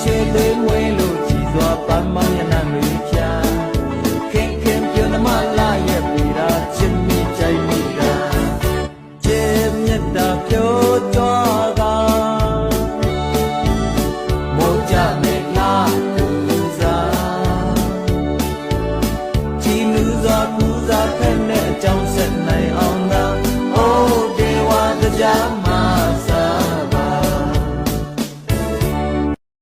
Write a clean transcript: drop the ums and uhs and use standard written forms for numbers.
ရွှေသွေးမွေးလို့ကြည်စွာပန်းမောင်းရနံတွေဖြာခင်ခင်ပြုံးသမားလာရဲ့ပေတာချစ်မိကြိုက်မိတာချစ်မြတ်တာပြောကြကမိုးကြ